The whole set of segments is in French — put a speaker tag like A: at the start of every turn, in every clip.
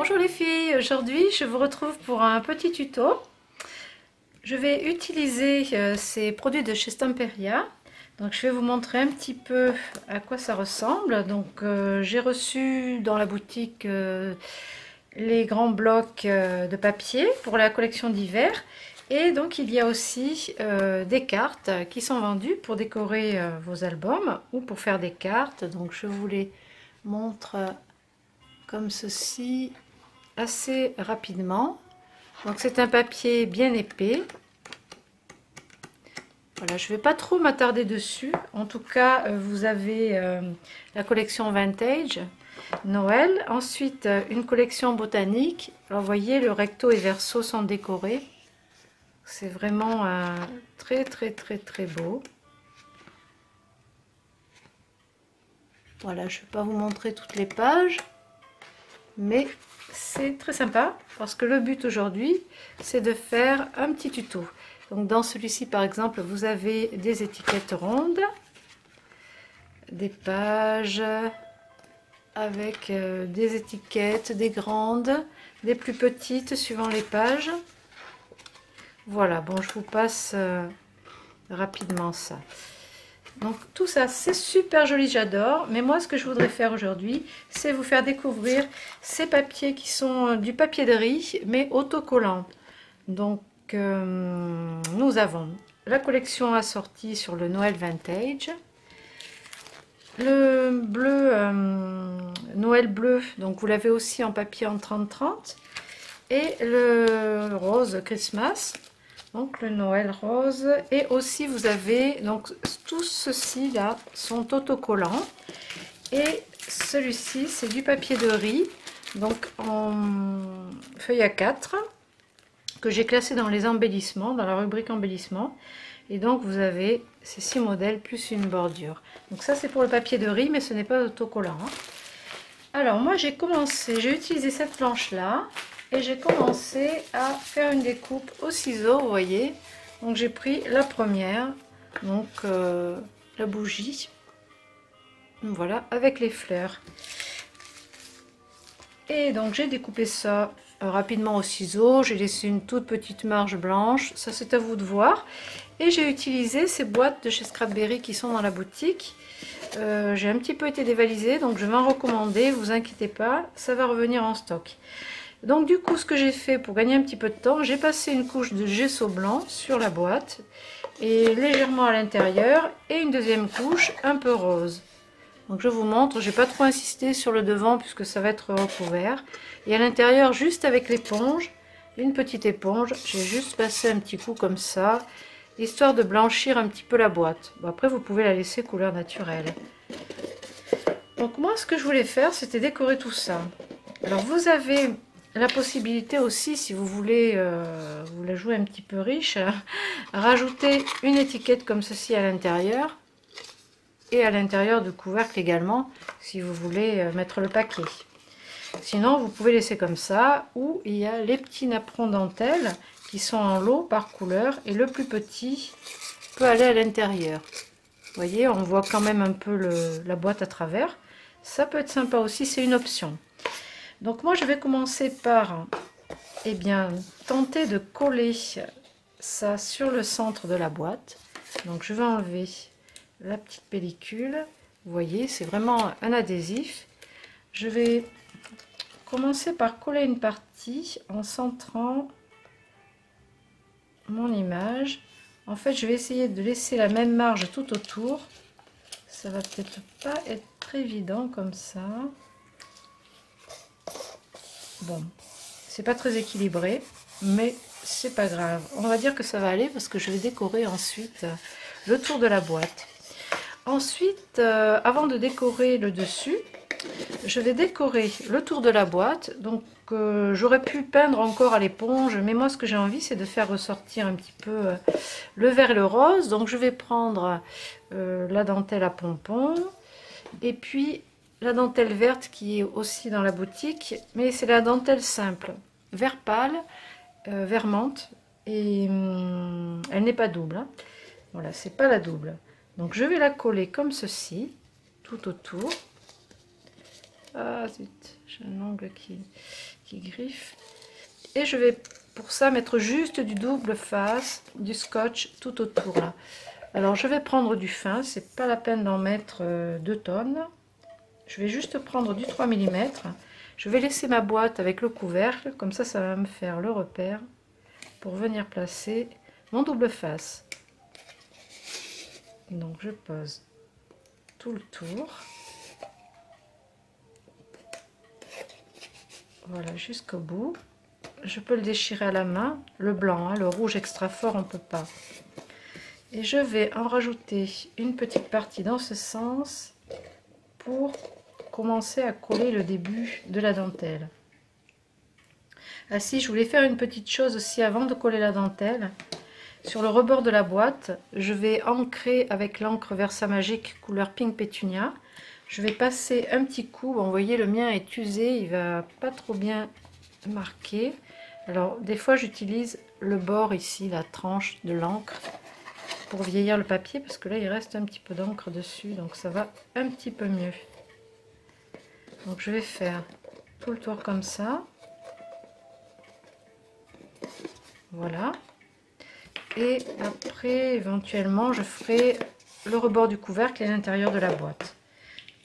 A: Bonjour les filles, aujourd'hui je vous retrouve pour un petit tuto. Je vais utiliser ces produits de chez Stamperia. Donc je vais vous montrer un petit peu à quoi ça ressemble. Donc j'ai reçu dans la boutique les grands blocs de papier pour la collection d'hiver. Et donc il y a aussi des cartes qui sont vendues pour décorer vos albums ou pour faire des cartes. Donc je vous les montre comme ceci assez rapidement. Donc c'est un papier bien épais. Voilà, je ne vais pas trop m'attarder dessus. En tout cas, vous avez la collection Vintage Noël. Ensuite, une collection botanique. Alors, vous voyez, le recto et verso sont décorés. C'est vraiment très beau. Voilà, je ne vais pas vous montrer toutes les pages, mais c'est très sympa parce que le but aujourd'hui, c'est de faire un petit tuto. Donc dans celui-ci par exemple, vous avez des étiquettes rondes, des pages avec des étiquettes, des grandes, des plus petites suivant les pages. Voilà, bon, je vous passe rapidement ça. Donc tout ça c'est super joli, j'adore, mais moi ce que je voudrais faire aujourd'hui, c'est vous faire découvrir ces papiers qui sont du papier de riz mais autocollant. Donc nous avons la collection assortie sur le Noël Vintage, le bleu Noël bleu, donc vous l'avez aussi en papier en 30-30, et le rose Christmas, donc le Noël rose. Et aussi vous avez, donc tous ceux-ci là sont autocollants, et celui-ci c'est du papier de riz, donc en feuille A4, que j'ai classé dans les embellissements, dans la rubrique embellissement. Et donc vous avez ces 6 modèles plus une bordure. Donc ça c'est pour le papier de riz, mais ce n'est pas autocollant, hein. Alors moi j'ai utilisé cette planche là et j'ai commencé à faire une découpe au ciseau, vous voyez. Donc j'ai pris la première, donc la bougie, voilà, avec les fleurs. Et donc j'ai découpé ça rapidement au ciseau, j'ai laissé une toute petite marge blanche, ça c'est à vous de voir. Et j'ai utilisé ces boîtes de chez Scrapberry qui sont dans la boutique. J'ai un petit peu été dévalisée, donc je vais en recommander, vous inquiétez pas, ça va revenir en stock. Donc du coup ce que j'ai fait pour gagner un petit peu de temps, j'ai passé une couche de gesso blanc sur la boîte et légèrement à l'intérieur, et une deuxième couche un peu rose. Donc je vous montre, j'ai pas trop insisté sur le devant puisque ça va être recouvert. Et à l'intérieur, juste avec l'éponge, une petite éponge, j'ai juste passé un petit coup comme ça, histoire de blanchir un petit peu la boîte. Bon, après vous pouvez la laisser couleur naturelle. Donc moi ce que je voulais faire, c'était décorer tout ça. Alors vous avez la possibilité aussi, si vous voulez vous la jouer un petit peu riche, rajouter une étiquette comme ceci à l'intérieur. Et à l'intérieur du couvercle également, si vous voulez mettre le paquet. Sinon vous pouvez laisser comme ça, ou il y a les petits napperons dentelle qui sont en lot par couleur, et le plus petit peut aller à l'intérieur. Vous voyez, on voit quand même un peu la boîte à travers. Ça peut être sympa aussi, c'est une option. Donc moi je vais commencer par tenter de coller ça sur le centre de la boîte. Donc je vais enlever la petite pellicule, vous voyez, c'est vraiment un adhésif. Je vais commencer par coller une partie en centrant mon image. En fait, je vais essayer de laisser la même marge tout autour. Ça va peut-être pas être très évident comme ça. Bon, c'est pas très équilibré, mais c'est pas grave. On va dire que ça va aller parce que je vais décorer ensuite le tour de la boîte. Ensuite, avant de décorer le dessus, je vais décorer le tour de la boîte. Donc j'aurais pu peindre encore à l'éponge, mais moi ce que j'ai envie c'est de faire ressortir un petit peu le vert et le rose. Donc je vais prendre la dentelle à pompons, et puis la dentelle verte qui est aussi dans la boutique, mais c'est la dentelle simple, vert pâle, vert menthe, et elle n'est pas double, hein. Voilà, c'est pas la double. Donc je vais la coller comme ceci, tout autour. Ah zut, j'ai un ongle qui griffe. Et je vais pour ça mettre juste du double face, du scotch tout autour là. Alors je vais prendre du fin, c'est pas la peine d'en mettre 2 tonnes. Je vais juste prendre du 3 mm. Je vais laisser ma boîte avec le couvercle, comme ça va me faire le repère pour venir placer mon double face. Donc je pose tout le tour. Voilà, jusqu'au bout. Je peux le déchirer à la main, le blanc, hein, le rouge extra fort on peut pas. Et je vais en rajouter une petite partie dans ce sens pour commencer à coller le début de la dentelle. Ah si, je voulais faire une petite chose aussi avant de coller la dentelle. Sur le rebord de la boîte, je vais ancrer avec l'encre Versa Magique couleur Pink Pétunia. Je vais passer un petit coup. Bon, vous voyez, le mien est usé, il va pas trop bien marquer. Alors, des fois, j'utilise le bord ici, la tranche de l'encre, pour vieillir le papier, parce que là, il reste un petit peu d'encre dessus, donc ça va un petit peu mieux. Donc, je vais faire tout le tour comme ça. Voilà. Et après, éventuellement, je ferai le rebord du couvercle et l'intérieur de la boîte.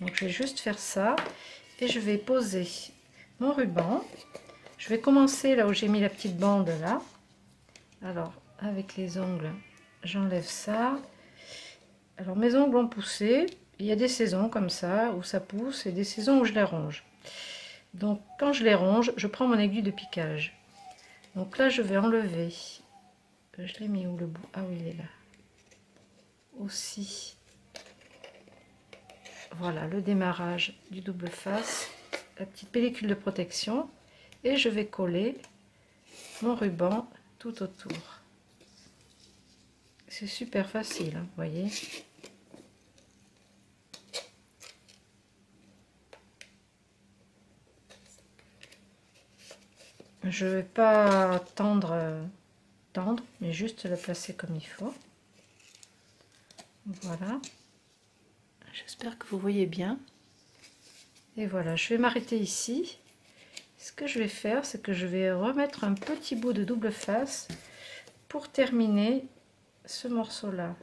A: Donc, je vais juste faire ça. Et je vais poser mon ruban. Je vais commencer là où j'ai mis la petite bande là. Alors, avec les ongles, j'enlève ça. Alors, mes ongles ont poussé. Il y a des saisons comme ça où ça pousse et des saisons où je les ronge. Donc, quand je les ronge, je prends mon aiguille de piquage. Donc là, je vais enlever. Je l'ai mis où le bout? Ah oui, il est là. Aussi. Voilà, le démarrage du double face. La petite pellicule de protection. Et je vais coller mon ruban tout autour. C'est super facile, hein, vous voyez. Je ne vais pas tendre, mais juste le placer comme il faut. Voilà. J'espère que vous voyez bien. Et voilà, je vais m'arrêter ici. Ce que je vais faire, c'est que je vais remettre un petit bout de double face pour terminer ce morceau-là.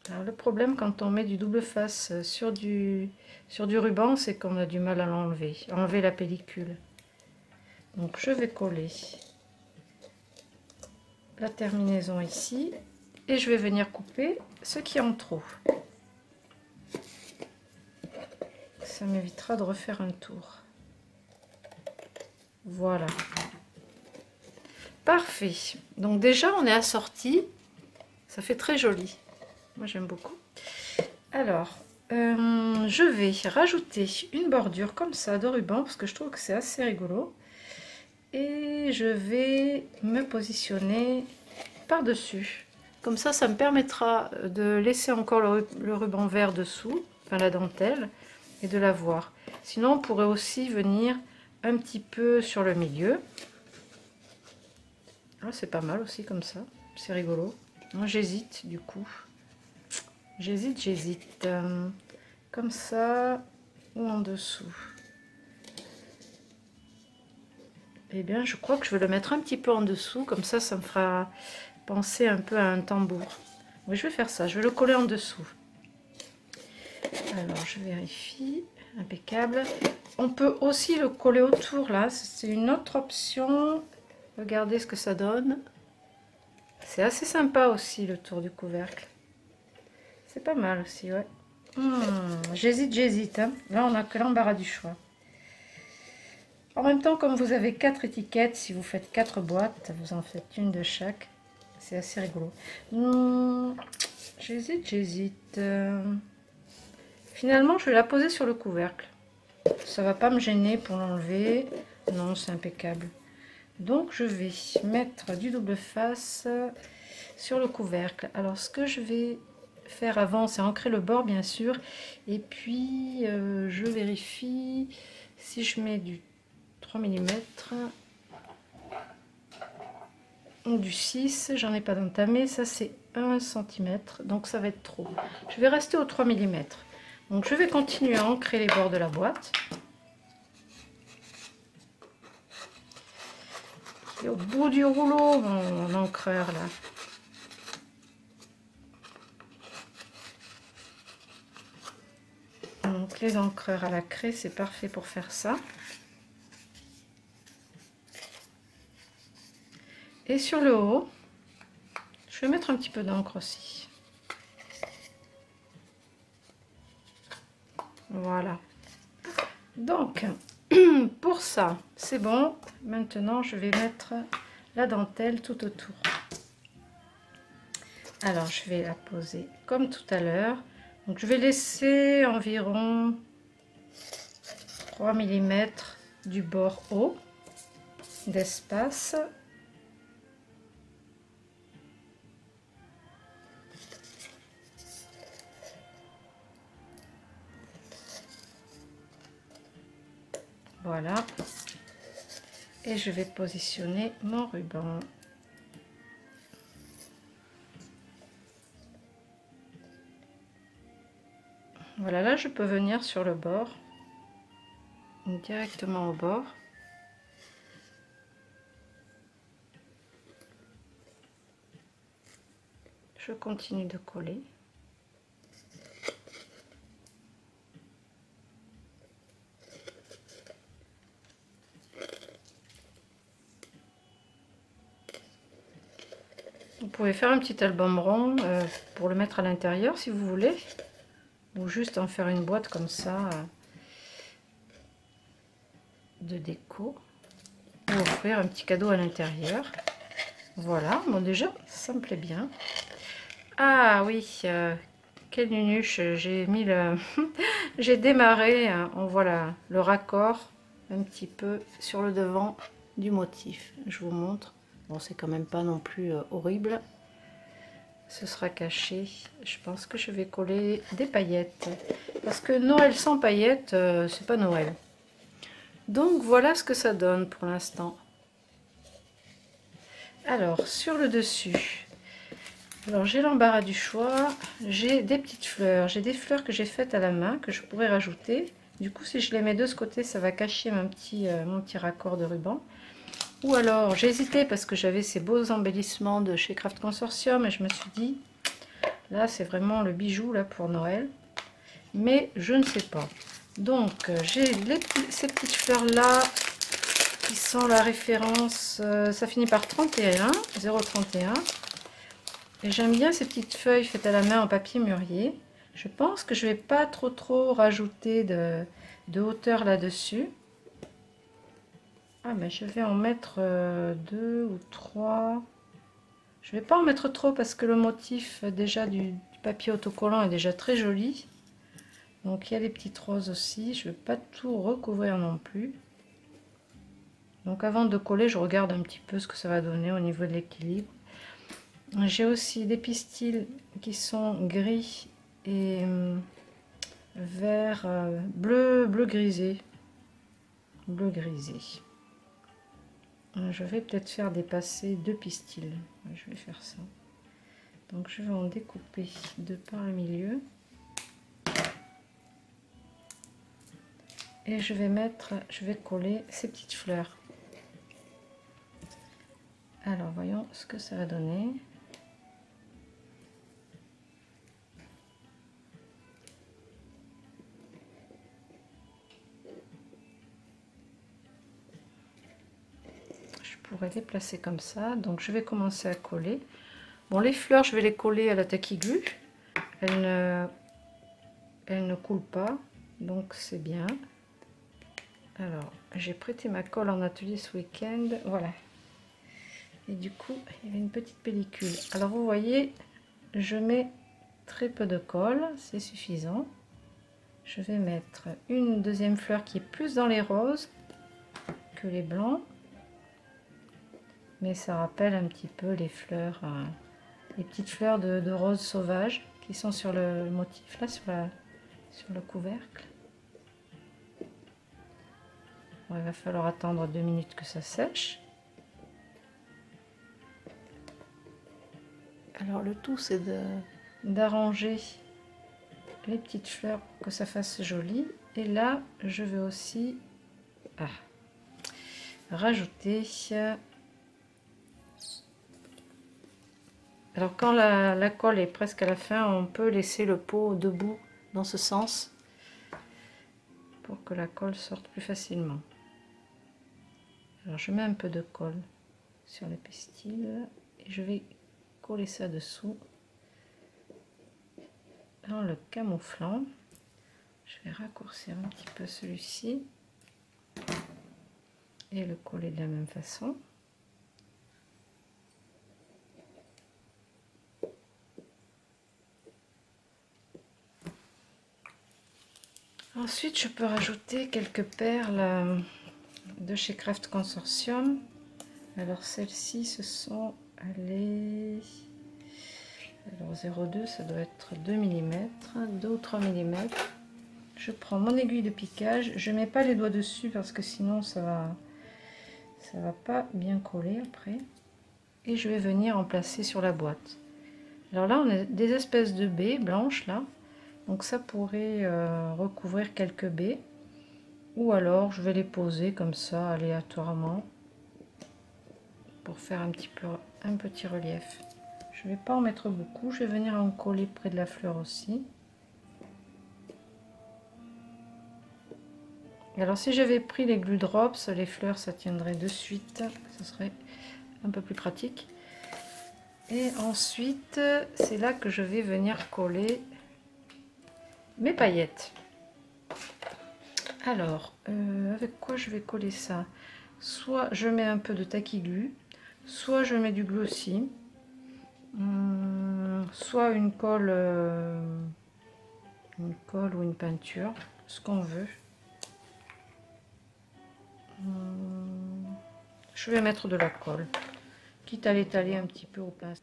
A: Alors le problème quand on met du double face sur du ruban, c'est qu'on a du mal à l'enlever, enlever la pellicule. Donc je vais coller la terminaison ici et je vais venir couper ce qui est en trop. Ça m'évitera de refaire un tour. Voilà. Parfait. Donc déjà on est assorti. Ça fait très joli. Moi j'aime beaucoup. Alors, je vais rajouter une bordure comme ça de ruban parce que je trouve que c'est assez rigolo. Et je vais me positionner par-dessus. Comme ça me permettra de laisser encore le ruban vert dessous, enfin la dentelle, et de la voir. Sinon, on pourrait aussi venir un petit peu sur le milieu. Ah, c'est pas mal aussi comme ça, c'est rigolo. Moi, j'hésite du coup. J'hésite. Comme ça ou en dessous. Eh bien, je crois que je vais le mettre un petit peu en dessous, comme ça me fera penser un peu à un tambour. Oui, je vais faire ça, je vais le coller en dessous. Alors, je vérifie, impeccable. On peut aussi le coller autour, là, c'est une autre option. Regardez ce que ça donne. C'est assez sympa aussi, le tour du couvercle. C'est pas mal aussi, ouais. J'hésite, hein. Là, on n'a que l'embarras du choix. En même temps, comme vous avez 4 étiquettes, si vous faites 4 boîtes, vous en faites une de chaque. C'est assez rigolo. J'hésite. Finalement, je vais la poser sur le couvercle. Ça va pas me gêner pour l'enlever. Non, c'est impeccable. Donc, je vais mettre du double face sur le couvercle. Alors, ce que je vais faire avant, c'est ancrer le bord, bien sûr. Et puis, je vérifie si je mets du 3 mm. ou du 6, j'en ai pas d'entamé, ça c'est 1 cm, donc ça va être trop. Je vais rester au 3 mm. Donc je vais continuer à ancrer les bords de la boîte. Et au bout du rouleau, mon encreur là. Donc les encreurs à la craie, c'est parfait pour faire ça. Et sur le haut, je vais mettre un petit peu d'encre aussi. Voilà. Donc, pour ça, c'est bon. Maintenant, je vais mettre la dentelle tout autour. Alors, je vais la poser comme tout à l'heure. Donc, je vais laisser environ 3 mm du bord haut d'espace. Voilà. Et je vais positionner mon ruban. Voilà, là je peux venir sur le bord, directement au bord. Je continue de coller. Vous pouvez faire un petit album rond pour le mettre à l'intérieur si vous voulez, ou juste en faire une boîte comme ça de déco, ou offrir un petit cadeau à l'intérieur. Voilà, bon déjà ça me plaît bien. Ah oui, quelle nunuche, j'ai mis le j'ai démarré, on voit le raccord un petit peu sur le devant du motif. Je vous montre. Bon, c'est quand même pas non plus horrible. Ce sera caché. Je pense que je vais coller des paillettes. Parce que Noël sans paillettes, c'est pas Noël. Donc voilà ce que ça donne pour l'instant. Alors, sur le dessus, alors j'ai l'embarras du choix. J'ai des petites fleurs. J'ai des fleurs que j'ai faites à la main, que je pourrais rajouter. Du coup, si je les mets de ce côté, ça va cacher mon petit raccord de ruban. Ou alors, j'ai hésité parce que j'avais ces beaux embellissements de chez Craft Consortium et je me suis dit, là, c'est vraiment le bijou là pour Noël. Mais je ne sais pas. Donc, j'ai ces petites fleurs-là qui sont la référence, ça finit par 31, 031. Et j'aime bien ces petites feuilles faites à la main en papier mûrier. Je pense que je vais pas trop rajouter de hauteur là-dessus. Ah, mais je vais en mettre 2 ou 3. Je vais pas en mettre trop parce que le motif déjà du papier autocollant est déjà très joli. Donc il y a les petites roses aussi. Je ne vais pas tout recouvrir non plus. Donc avant de coller, je regarde un petit peu ce que ça va donner au niveau de l'équilibre. J'ai aussi des pistils qui sont gris et vert, bleu grisé. Bleu grisé. Je vais peut-être faire dépasser 2 pistils. Je vais faire ça. Donc je vais en découper 2 par le milieu. Et je vais coller ces petites fleurs. Alors voyons ce que ça va donner. Je pourrais les placer comme ça. Donc je vais commencer à coller. Bon, les fleurs, je vais les coller à la tacky glue. Elles ne coulent pas, donc c'est bien. Alors, j'ai prêté ma colle en atelier ce week-end. Voilà. Et du coup, il y avait une petite pellicule. Alors, vous voyez, je mets très peu de colle, c'est suffisant. Je vais mettre une deuxième fleur qui est plus dans les roses que les blancs. Mais ça rappelle un petit peu les fleurs, les petites fleurs de rose sauvage qui sont sur le motif, là, sur le couvercle. Bon, il va falloir attendre 2 minutes que ça sèche. Alors le tout c'est d'arranger les petites fleurs pour que ça fasse joli. Et là je vais aussi rajouter, alors quand la colle est presque à la fin, on peut laisser le pot debout dans ce sens pour que la colle sorte plus facilement. Alors je mets un peu de colle sur les pistils et je vais coller ça dessous en le camouflant. Je vais raccourcir un petit peu celui-ci et le coller de la même façon. Ensuite, je peux rajouter quelques perles de chez Craft Consortium. Alors celles-ci, ce sont, allez, alors 0,2, ça doit être 2 mm, 2 ou 3 mm. Je prends mon aiguille de piquage, je mets pas les doigts dessus parce que sinon ça va pas bien coller après. Et je vais venir en placer sur la boîte. Alors là, on a des espèces de baies blanches là. Donc ça pourrait recouvrir quelques baies. Ou alors je vais les poser comme ça aléatoirement pour faire un petit relief. Je ne vais pas en mettre beaucoup, je vais venir en coller près de la fleur aussi. Et alors si j'avais pris les glue drops, les fleurs ça tiendrait de suite, ce serait un peu plus pratique. Et ensuite c'est là que je vais venir coller mes paillettes. Alors avec quoi je vais coller ça? Soit je mets un peu de tacky glue, soit je mets du glossy, soit une colle ou une peinture, ce qu'on veut. Je vais mettre de la colle, quitte à l'étaler un petit peu au pinceau.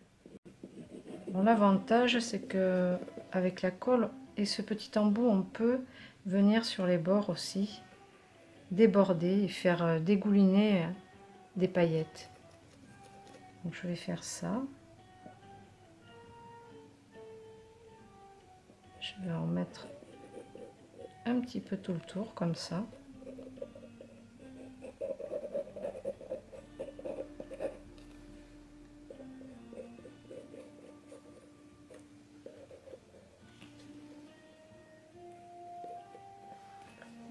A: Bon, l'avantage c'est que avec la colle et ce petit embout, on peut venir sur les bords aussi, déborder et faire dégouliner des paillettes. Donc je vais faire ça. Je vais en mettre un petit peu tout le tour comme ça.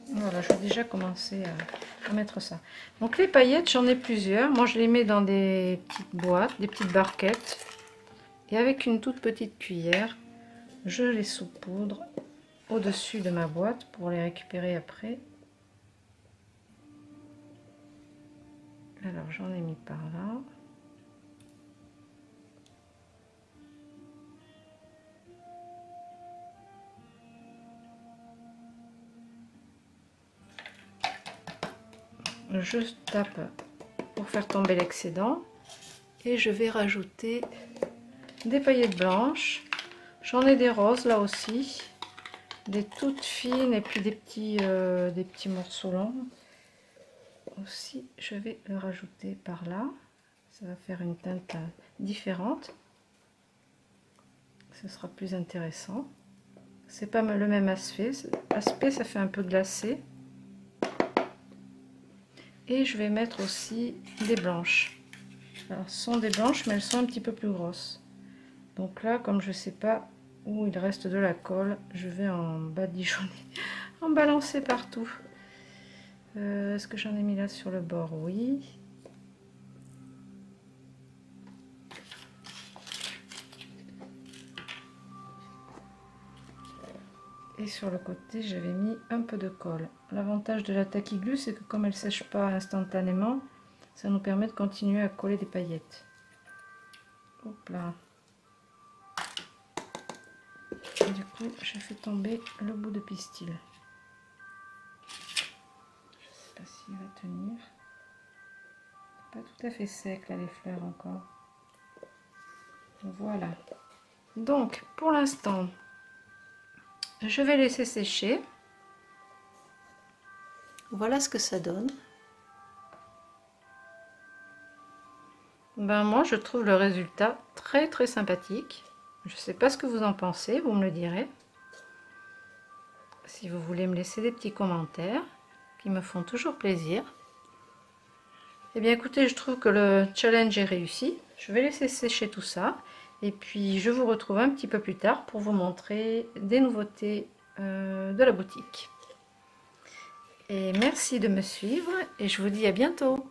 A: Voilà, je vais déjà commencer à mettre ça. Donc les paillettes, j'en ai plusieurs. Moi, je les mets dans des petites boîtes, des petites barquettes. Et avec une toute petite cuillère, je les saupoudre au-dessus de ma boîte pour les récupérer après. Alors, j'en ai mis par là. Je tape pour faire tomber l'excédent et je vais rajouter des paillettes blanches. J'en ai des roses là aussi, des toutes fines et puis des petits morceaux longs. Aussi, je vais le rajouter par là. Ça va faire une teinte différente. Ce sera plus intéressant. C'est pas le même aspect. Ça fait un peu glacé. Et je vais mettre aussi des blanches. Alors ce sont des blanches mais elles sont un petit peu plus grosses. Donc là, comme je sais pas où il reste de la colle, je vais en badigeonner, en balancer partout. Est-ce que j'en ai mis là sur le bord? Oui. Et sur le côté, j'avais mis un peu de colle. L'avantage de la tacky glue, c'est que comme elle ne sèche pas instantanément, ça nous permet de continuer à coller des paillettes. Hop là. Et du coup, je fais tomber le bout de pistil. Je ne sais pas s'il va tenir. Pas tout à fait sec là, les fleurs encore. Voilà. Donc, pour l'instant, je vais laisser sécher. Voilà ce que ça donne. Ben moi je trouve le résultat très sympathique. Je sais pas ce que vous en pensez, vous me le direz. Si vous voulez me laisser des petits commentaires qui me font toujours plaisir. Eh bien écoutez, je trouve que le challenge est réussi. Je vais laisser sécher tout ça. Et puis je vous retrouve un petit peu plus tard pour vous montrer des nouveautés de la boutique. Et merci de me suivre et je vous dis à bientôt.